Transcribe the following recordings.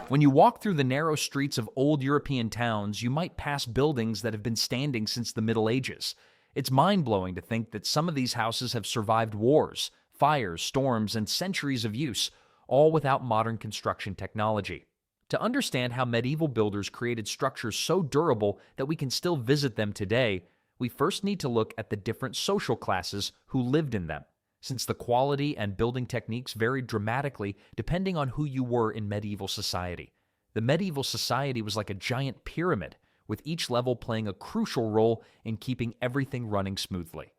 When you walk through the narrow streets of old European towns, you might pass buildings that have been standing since the Middle Ages. It's mind-blowing to think that some of these houses have survived wars, fires, storms, and centuries of use, all without modern construction technology. To understand how medieval builders created structures so durable that we can still visit them today, we first need to look at the different social classes who lived in them, since the quality and building techniques varied dramatically depending on who you were in medieval society. The medieval society was like a giant pyramid, with each level playing a crucial role in keeping everything running smoothly.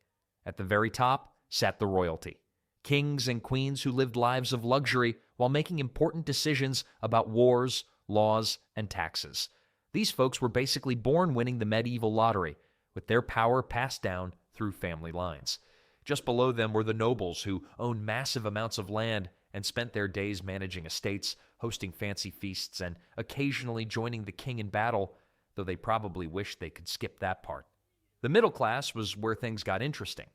At the very top sat the royalty, kings and queens who lived lives of luxury while making important decisions about wars, laws, and taxes. These folks were basically born winning the medieval lottery, with their power passed down through family lines. Just below them were the nobles who owned massive amounts of land and spent their days managing estates, hosting fancy feasts, and occasionally joining the king in battle, though they probably wished they could skip that part. The middle class was where things got interesting.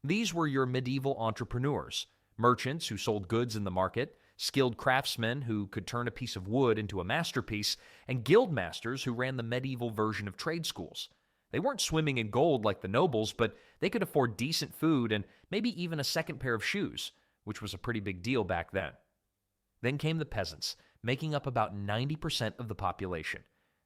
These were your medieval entrepreneurs, merchants who sold goods in the market, skilled craftsmen who could turn a piece of wood into a masterpiece, and guild masters who ran the medieval version of trade schools. They weren't swimming in gold like the nobles, but they could afford decent food and maybe even a second pair of shoes, which was a pretty big deal back then. Then came the peasants, making up about 90% of the population.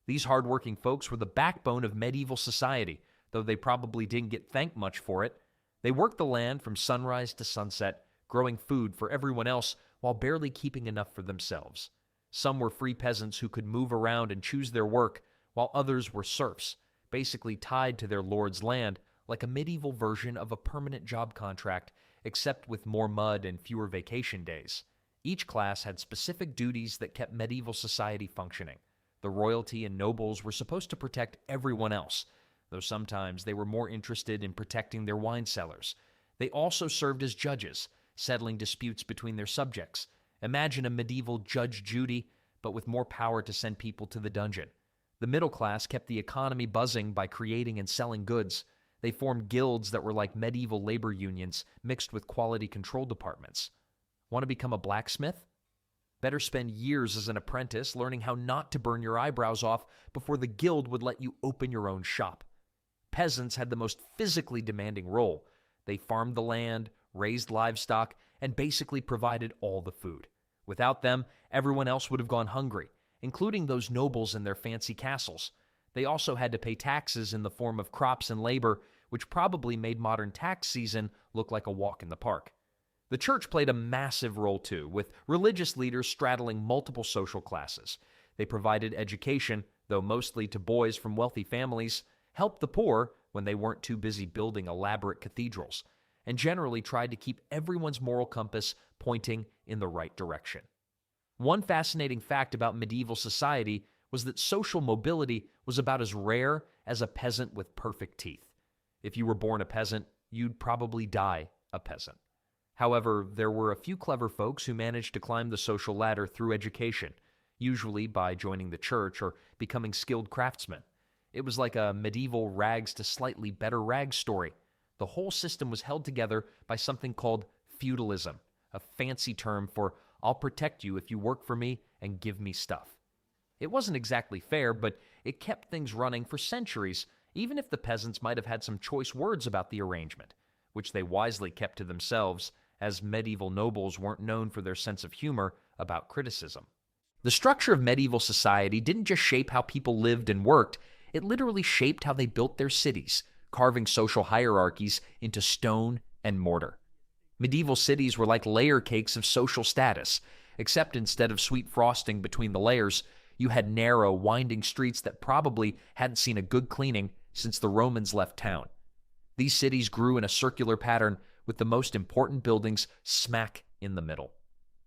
These hardworking folks were the backbone of medieval society, though they probably didn't get thanked much for it. They worked the land from sunrise to sunset, growing food for everyone else while barely keeping enough for themselves. Some were free peasants who could move around and choose their work, while others were serfs, basically tied to their lord's land, like a medieval version of a permanent job contract, except with more mud and fewer vacation days. Each class had specific duties that kept medieval society functioning. The royalty and nobles were supposed to protect everyone else, though sometimes they were more interested in protecting their wine cellars. They also served as judges, settling disputes between their subjects. Imagine a medieval Judge Judy, but with more power to send people to the dungeon. The middle class kept the economy buzzing by creating and selling goods. They formed guilds that were like medieval labor unions mixed with quality control departments. Want to become a blacksmith? Better spend years as an apprentice learning how not to burn your eyebrows off before the guild would let you open your own shop. Peasants had the most physically demanding role. They farmed the land, raised livestock, and basically provided all the food. Without them, everyone else would have gone hungry, including those nobles in their fancy castles. They also had to pay taxes in the form of crops and labor, which probably made modern tax season look like a walk in the park. The church played a massive role too, with religious leaders straddling multiple social classes. They provided education, though mostly to boys from wealthy families, helped the poor when they weren't too busy building elaborate cathedrals, and generally tried to keep everyone's moral compass pointing in the right direction. One fascinating fact about medieval society was that social mobility was about as rare as a peasant with perfect teeth. If you were born a peasant, you'd probably die a peasant. However, there were a few clever folks who managed to climb the social ladder through education, usually by joining the church or becoming skilled craftsmen. It was like a medieval rags to slightly better rags story. The whole system was held together by something called feudalism, a fancy term for "I'll protect you if you work for me and give me stuff." It wasn't exactly fair, but it kept things running for centuries, even if the peasants might have had some choice words about the arrangement, which they wisely kept to themselves, as medieval nobles weren't known for their sense of humor about criticism. The structure of medieval society didn't just shape how people lived and worked, it literally shaped how they built their cities, carving social hierarchies into stone and mortar. Medieval cities were like layer cakes of social status, except instead of sweet frosting between the layers, you had narrow, winding streets that probably hadn't seen a good cleaning since the Romans left town. These cities grew in a circular pattern, with the most important buildings smack in the middle.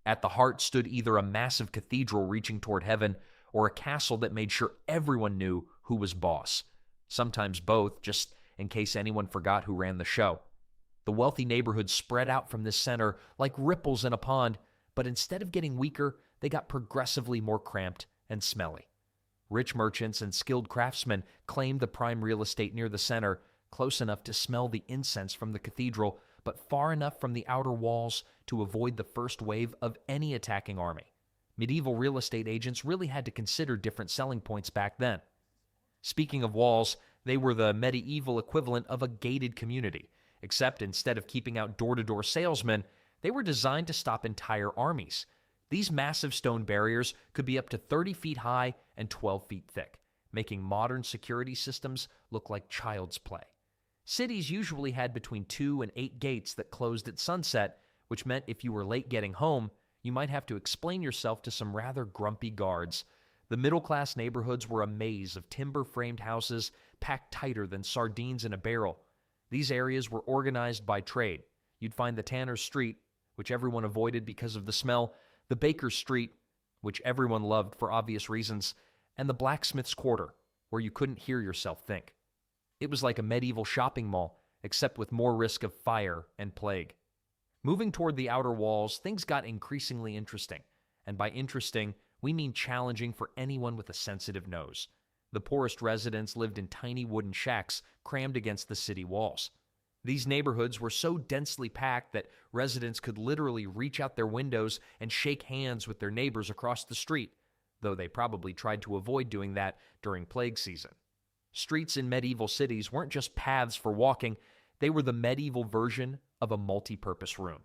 At the heart stood either a massive cathedral reaching toward heaven or a castle that made sure everyone knew who was boss. Sometimes both, just in case anyone forgot who ran the show. The wealthy neighborhoods spread out from this center like ripples in a pond, but instead of getting weaker, they got progressively more cramped and smelly. Rich merchants and skilled craftsmen claimed the prime real estate near the center, close enough to smell the incense from the cathedral, but far enough from the outer walls to avoid the first wave of any attacking army. Medieval real estate agents really had to consider different selling points back then. Speaking of walls, they were the medieval equivalent of a gated community, except instead of keeping out door-to-door salesmen, they were designed to stop entire armies. These massive stone barriers could be up to 30 feet high and 12 feet thick, making modern security systems look like child's play. Cities usually had between 2 and 8 gates that closed at sunset, which meant if you were late getting home, you might have to explain yourself to some rather grumpy guards. The middle-class neighborhoods were a maze of timber-framed houses packed tighter than sardines in a barrel. These areas were organized by trade. You'd find the Tanner's Street, which everyone avoided because of the smell, the Baker's Street, which everyone loved for obvious reasons, and the Blacksmith's Quarter, where you couldn't hear yourself think. It was like a medieval shopping mall, except with more risk of fire and plague. Moving toward the outer walls, things got increasingly interesting. And by interesting, we mean challenging for anyone with a sensitive nose. The poorest residents lived in tiny wooden shacks crammed against the city walls. These neighborhoods were so densely packed that residents could literally reach out their windows and shake hands with their neighbors across the street, though they probably tried to avoid doing that during plague season. Streets in medieval cities weren't just paths for walking, they were the medieval version of a multi-purpose room.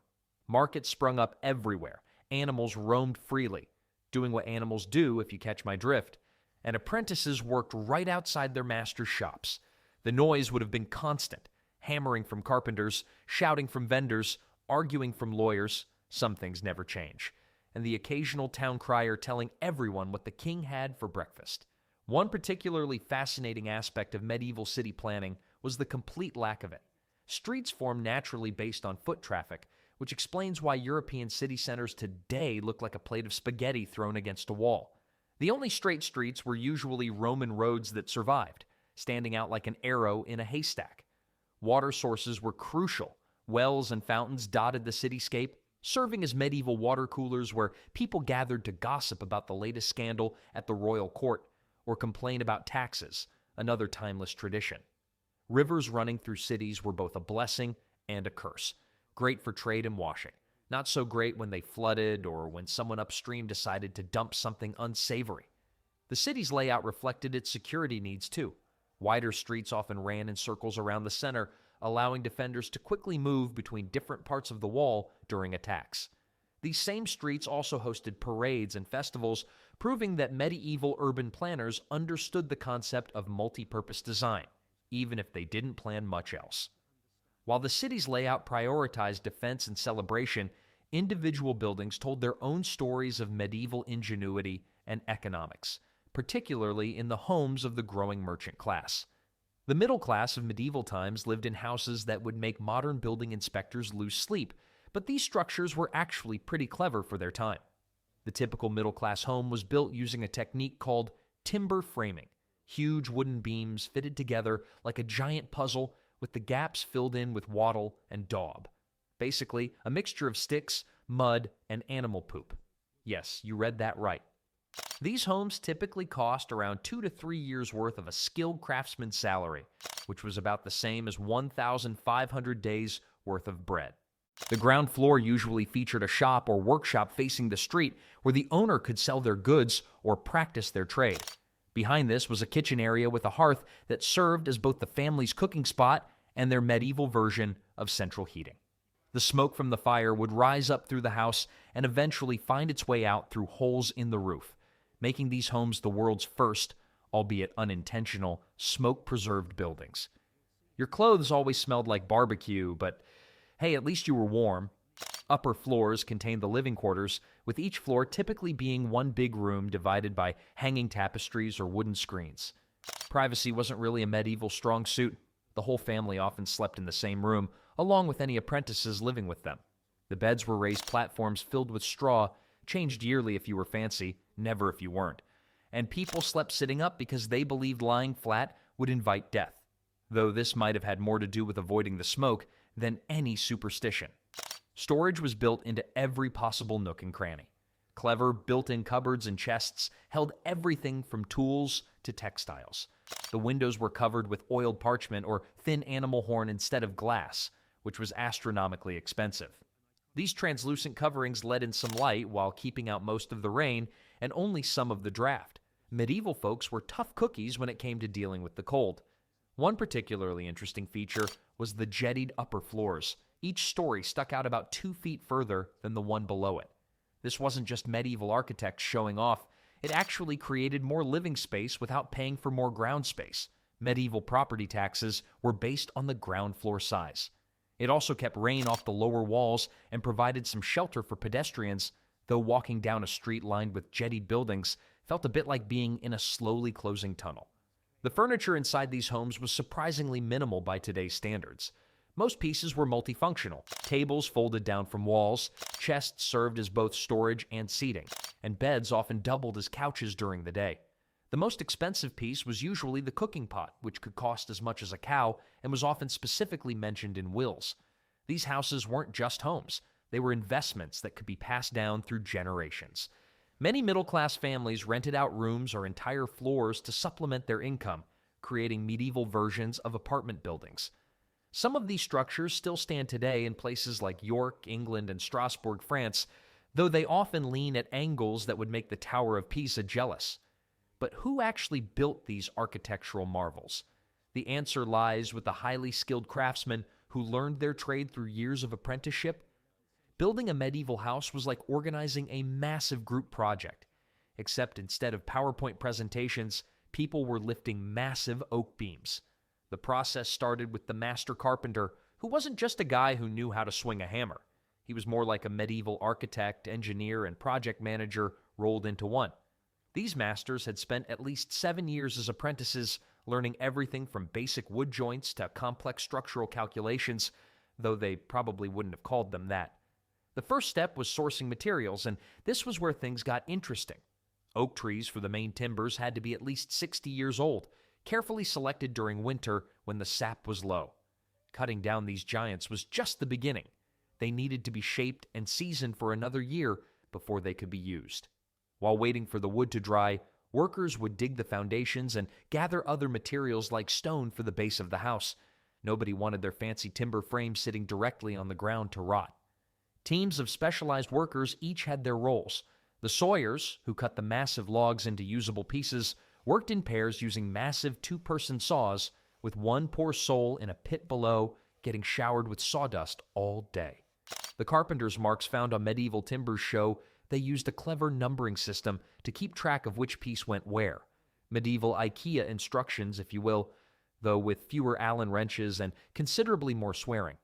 Markets sprung up everywhere. Animals roamed freely, doing what animals do if you catch my drift, and apprentices worked right outside their masters' shops. The noise would have been constant, hammering from carpenters, shouting from vendors, arguing from lawyers. Some things never change. And the occasional town crier telling everyone what the king had for breakfast. One particularly fascinating aspect of medieval city planning was the complete lack of it. Streets formed naturally based on foot traffic, which explains why European city centers today look like a plate of spaghetti thrown against a wall. The only straight streets were usually Roman roads that survived, standing out like an arrow in a haystack. Water sources were crucial. Wells and fountains dotted the cityscape, serving as medieval water coolers where people gathered to gossip about the latest scandal at the royal court or complain about taxes, another timeless tradition. Rivers running through cities were both a blessing and a curse. Great for trade and washing. Not so great when they flooded or when someone upstream decided to dump something unsavory. The city's layout reflected its security needs too. Wider streets often ran in circles around the center, allowing defenders to quickly move between different parts of the wall during attacks. These same streets also hosted parades and festivals, proving that medieval urban planners understood the concept of multi-purpose design, even if they didn't plan much else. While the city's layout prioritized defense and celebration, individual buildings told their own stories of medieval ingenuity and economics, particularly in the homes of the growing merchant class. The middle class of medieval times lived in houses that would make modern building inspectors lose sleep, but these structures were actually pretty clever for their time. The typical middle-class home was built using a technique called timber framing, huge wooden beams fitted together like a giant puzzle with the gaps filled in with wattle and daub. Basically, a mixture of sticks, mud, and animal poop. Yes, you read that right. These homes typically cost around 2 to 3 years' worth of a skilled craftsman's salary, which was about the same as 1,500 days' worth of bread. The ground floor usually featured a shop or workshop facing the street where the owner could sell their goods or practice their trade. Behind this was a kitchen area with a hearth that served as both the family's cooking spot and their medieval version of central heating. The smoke from the fire would rise up through the house and eventually find its way out through holes in the roof, making these homes the world's first, albeit unintentional, smoke-preserved buildings. Your clothes always smelled like barbecue, but hey, at least you were warm. Upper floors contained the living quarters, with each floor typically being one big room divided by hanging tapestries or wooden screens. Privacy wasn't really a medieval strong suit. The whole family often slept in the same room, along with any apprentices living with them. The beds were raised platforms filled with straw, changed yearly if you were fancy, never if you weren't. And people slept sitting up because they believed lying flat would invite death, though this might have had more to do with avoiding the smoke than any superstition. Storage was built into every possible nook and cranny. Clever, built-in cupboards and chests held everything from tools to textiles. The windows were covered with oiled parchment or thin animal horn instead of glass, which was astronomically expensive. These translucent coverings let in some light while keeping out most of the rain and only some of the draft. Medieval folks were tough cookies when it came to dealing with the cold. One particularly interesting feature was the jettied upper floors. Each story stuck out about 2 feet further than the one below it. This wasn't just medieval architects showing off. It actually created more living space without paying for more ground space. Medieval property taxes were based on the ground floor size. It also kept rain off the lower walls and provided some shelter for pedestrians, though walking down a street lined with jettied buildings felt a bit like being in a slowly closing tunnel. The furniture inside these homes was surprisingly minimal by today's standards. Most pieces were multifunctional. Tables folded down from walls, chests served as both storage and seating, and beds often doubled as couches during the day. The most expensive piece was usually the cooking pot, which could cost as much as a cow and was often specifically mentioned in wills. These houses weren't just homes. They were investments that could be passed down through generations. Many middle-class families rented out rooms or entire floors to supplement their income, creating medieval versions of apartment buildings. Some of these structures still stand today in places like York, England, and Strasbourg, France, though they often lean at angles that would make the Tower of Pisa jealous. But who actually built these architectural marvels? The answer lies with the highly skilled craftsmen who learned their trade through years of apprenticeship. Building a medieval house was like organizing a massive group project, except instead of PowerPoint presentations, people were lifting massive oak beams. The process started with the master carpenter, who wasn't just a guy who knew how to swing a hammer. He was more like a medieval architect, engineer, and project manager rolled into one. These masters had spent at least 7 years as apprentices, learning everything from basic wood joints to complex structural calculations, though they probably wouldn't have called them that. The first step was sourcing materials, and this was where things got interesting. Oak trees for the main timbers had to be at least 60 years old, carefully selected during winter when the sap was low. Cutting down these giants was just the beginning. They needed to be shaped and seasoned for another year before they could be used. While waiting for the wood to dry, workers would dig the foundations and gather other materials like stone for the base of the house. Nobody wanted their fancy timber frame sitting directly on the ground to rot. Teams of specialized workers each had their roles. The sawyers, who cut the massive logs into usable pieces, worked in pairs using massive 2-person saws, with one poor soul in a pit below getting showered with sawdust all day. The carpenter's marks found on medieval timbers show they used a clever numbering system to keep track of which piece went where. Medieval IKEA instructions, if you will, though with fewer Allen wrenches and considerably more swearing.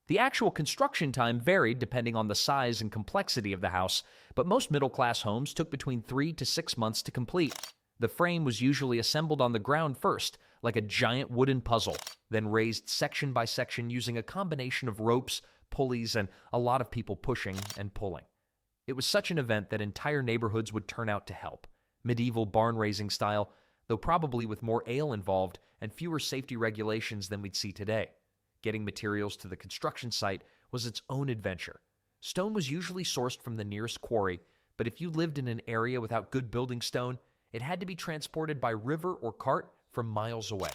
The actual construction time varied depending on the size and complexity of the house, but most middle-class homes took between 3 to 6 months to complete. The frame was usually assembled on the ground first, like a giant wooden puzzle, then raised section by section using a combination of ropes, pulleys, and a lot of people pushing and pulling. It was such an event that entire neighborhoods would turn out to help. Medieval barn-raising style, though probably with more ale involved and fewer safety regulations than we'd see today. Getting materials to the construction site was its own adventure. Stone was usually sourced from the nearest quarry, but if you lived in an area without good building stone, it had to be transported by river or cart from miles away.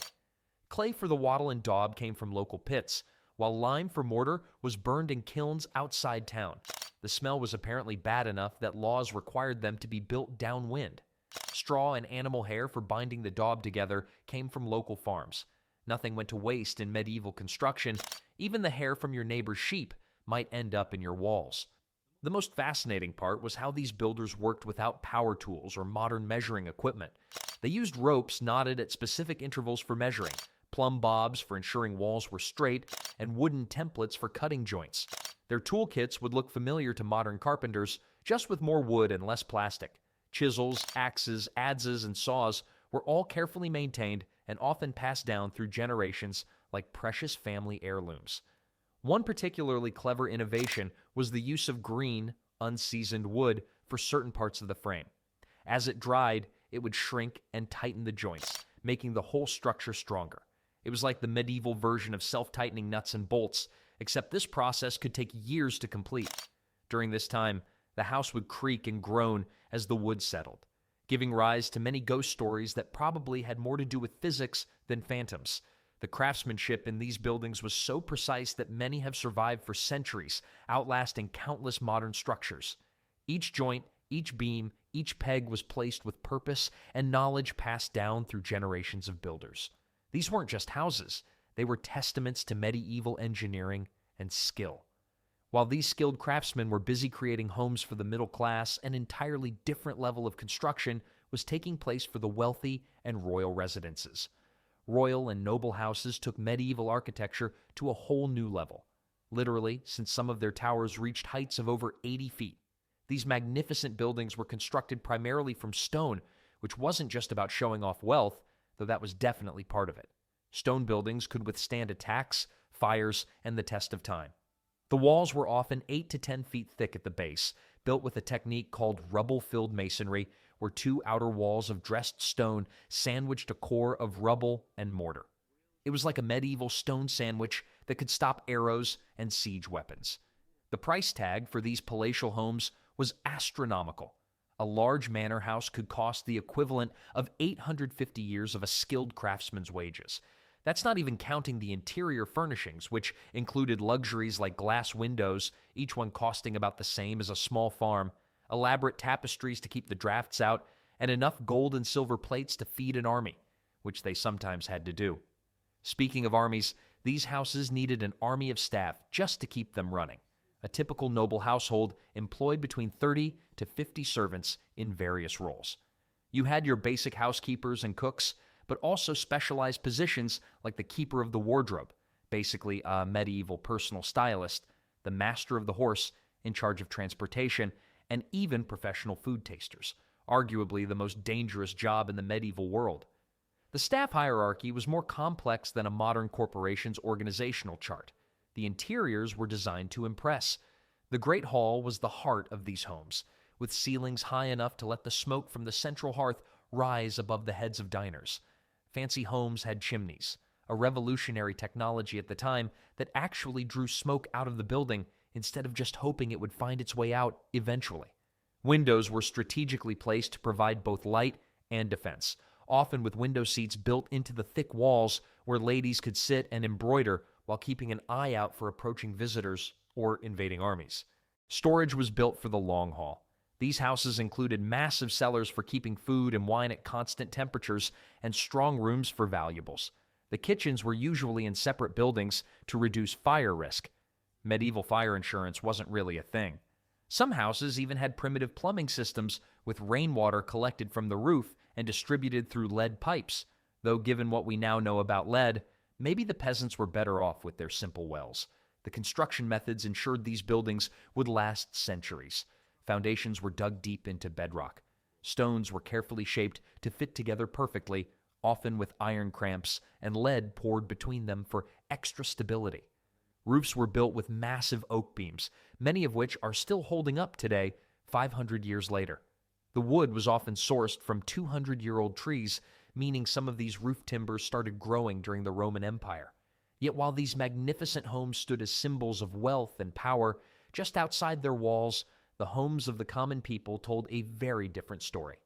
Clay for the wattle and daub came from local pits, while lime for mortar was burned in kilns outside town. The smell was apparently bad enough that laws required them to be built downwind. Straw and animal hair for binding the daub together came from local farms. Nothing went to waste in medieval construction. Even the hair from your neighbor's sheep might end up in your walls. The most fascinating part was how these builders worked without power tools or modern measuring equipment. They used ropes knotted at specific intervals for measuring, plumb bobs for ensuring walls were straight, and wooden templates for cutting joints. Their toolkits would look familiar to modern carpenters, just with more wood and less plastic. Chisels, axes, adzes, and saws were all carefully maintained and often passed down through generations like precious family heirlooms. One particularly clever innovation was the use of green, unseasoned wood for certain parts of the frame. As it dried, it would shrink and tighten the joints, making the whole structure stronger. It was like the medieval version of self-tightening nuts and bolts, except this process could take years to complete. During this time, the house would creak and groan as the wood settled, giving rise to many ghost stories that probably had more to do with physics than phantoms. The craftsmanship in these buildings was so precise that many have survived for centuries, outlasting countless modern structures. Each joint, each beam, each peg was placed with purpose and knowledge passed down through generations of builders. These weren't just houses, they were testaments to medieval engineering and skill. While these skilled craftsmen were busy creating homes for the middle class, an entirely different level of construction was taking place for the wealthy and royal residences. Royal and noble houses took medieval architecture to a whole new level. Literally, since some of their towers reached heights of over 80 feet. These magnificent buildings were constructed primarily from stone, which wasn't just about showing off wealth, though that was definitely part of it. Stone buildings could withstand attacks, fires, and the test of time. The walls were often 8 to 10 feet thick at the base, built with a technique called rubble-filled masonry, where two outer walls of dressed stone sandwiched a core of rubble and mortar. It was like a medieval stone sandwich that could stop arrows and siege weapons. The price tag for these palatial homes was astronomical. A large manor house could cost the equivalent of 850 years of a skilled craftsman's wages. That's not even counting the interior furnishings, which included luxuries like glass windows, each one costing about the same as a small farm, elaborate tapestries to keep the drafts out, and enough gold and silver plates to feed an army, which they sometimes had to do. Speaking of armies, these houses needed an army of staff just to keep them running. A typical noble household employed between 30 to 50 servants in various roles. You had your basic housekeepers and cooks, but also specialized positions like the keeper of the wardrobe, basically a medieval personal stylist, the master of the horse in charge of transportation, and even professional food tasters, arguably the most dangerous job in the medieval world. The staff hierarchy was more complex than a modern corporation's organizational chart. The interiors were designed to impress. The Great Hall was the heart of these homes, with ceilings high enough to let the smoke from the central hearth rise above the heads of diners. Fancy homes had chimneys, a revolutionary technology at the time that actually drew smoke out of the building instead of just hoping it would find its way out eventually. Windows were strategically placed to provide both light and defense, often with window seats built into the thick walls where ladies could sit and embroider while keeping an eye out for approaching visitors or invading armies. Storage was built for the long haul. These houses included massive cellars for keeping food and wine at constant temperatures and strong rooms for valuables. The kitchens were usually in separate buildings to reduce fire risk. Medieval fire insurance wasn't really a thing. Some houses even had primitive plumbing systems with rainwater collected from the roof and distributed through lead pipes, though given what we now know about lead, maybe the peasants were better off with their simple wells. The construction methods ensured these buildings would last centuries. Foundations were dug deep into bedrock. Stones were carefully shaped to fit together perfectly, often with iron cramps, and lead poured between them for extra stability. Roofs were built with massive oak beams, many of which are still holding up today, 500 years later. The wood was often sourced from 200-year-old trees, meaning some of these roof timbers started growing during the Roman Empire. Yet while these magnificent homes stood as symbols of wealth and power, just outside their walls, the homes of the common people told a very different story.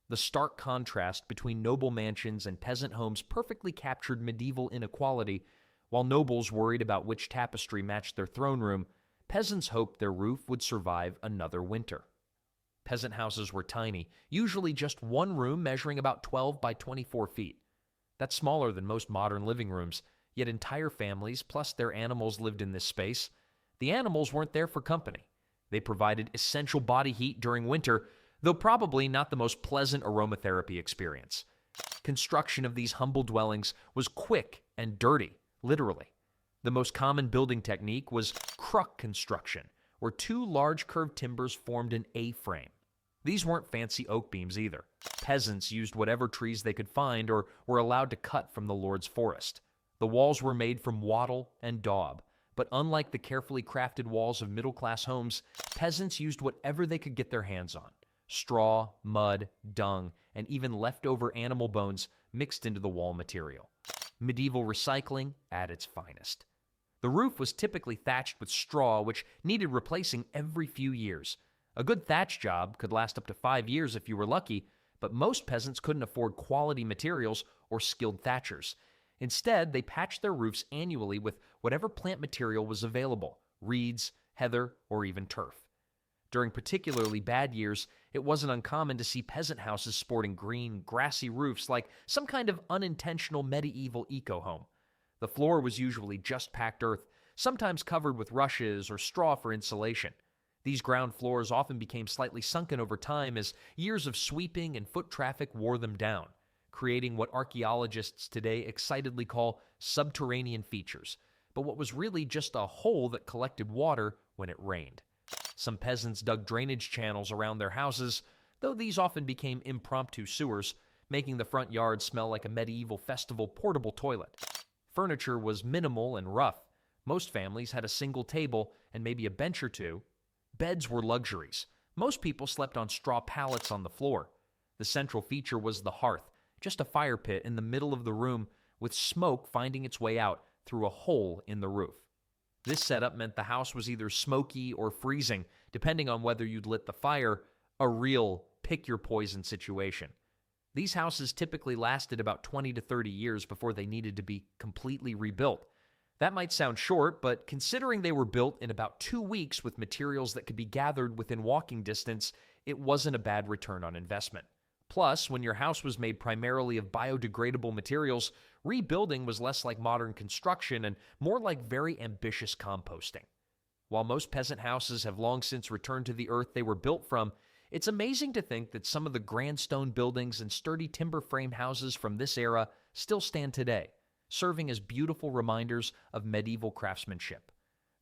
The stark contrast between noble mansions and peasant homes perfectly captured medieval inequality. While nobles worried about which tapestry matched their throne room, peasants hoped their roof would survive another winter. Peasant houses were tiny, usually just one room measuring about 12 by 24 feet. That's smaller than most modern living rooms, yet entire families plus their animals lived in this space. The animals weren't there for company. They provided essential body heat during winter, though probably not the most pleasant aromatherapy experience. Construction of these humble dwellings was quick and dirty, literally. The most common building technique was cruck construction, where two large curved timbers formed an A-frame. These weren't fancy oak beams either. Peasants used whatever trees they could find or were allowed to cut from the Lord's forest. The walls were made from wattle and daub, but unlike the carefully crafted walls of middle-class homes, peasants used whatever they could get their hands on. Straw, mud, dung, and even leftover animal bones mixed into the wall material. Medieval recycling at its finest. The roof was typically thatched with straw, which needed replacing every few years. A good thatch job could last up to 5 years if you were lucky, but most peasants couldn't afford quality materials or skilled thatchers. Instead, they patched their roofs annually with whatever plant material was available: reeds, heather, or even turf. During particularly bad years, it wasn't uncommon to see peasant houses sporting green, grassy roofs like some kind of unintentional medieval eco-home. The floor was usually just packed earth, sometimes covered with rushes or straw for insulation. These ground floors often became slightly sunken over time as years of sweeping and foot traffic wore them down, creating what archaeologists today excitedly call subterranean features, but what was really just a hole that collected water when it rained. Some peasants dug drainage channels around their houses, though these often became impromptu sewers, making the front yard smell like a medieval festival portable toilet. Furniture was minimal and rough. Most families had a single table and maybe a bench or two. Beds were luxuries. Most people slept on straw pallets on the floor. The central feature was the hearth, just a fire pit in the middle of the room with smoke finding its way out through a hole in the roof. This setup meant the house was either smoky or freezing, depending on whether you'd lit the fire, a real pick-your-poison situation. These houses typically lasted about 20 to 30 years before they needed to be completely rebuilt. That might sound short, but considering they were built in about 2 weeks with materials that could be gathered within walking distance, it wasn't a bad return on investment. Plus, when your house was made primarily of biodegradable materials, rebuilding was less like modern construction and more like very ambitious composting. While most peasant houses have long since returned to the earth they were built from, it's amazing to think that some of the grand stone buildings and sturdy timber frame houses from this era still stand today, serving as beautiful reminders of medieval craftsmanship.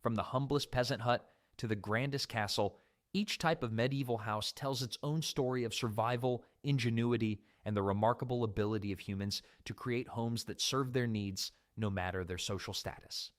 From the humblest peasant hut to the grandest castle, each type of medieval house tells its own story of survival, ingenuity, and the remarkable ability of humans to create homes that serve their needs no matter their social status.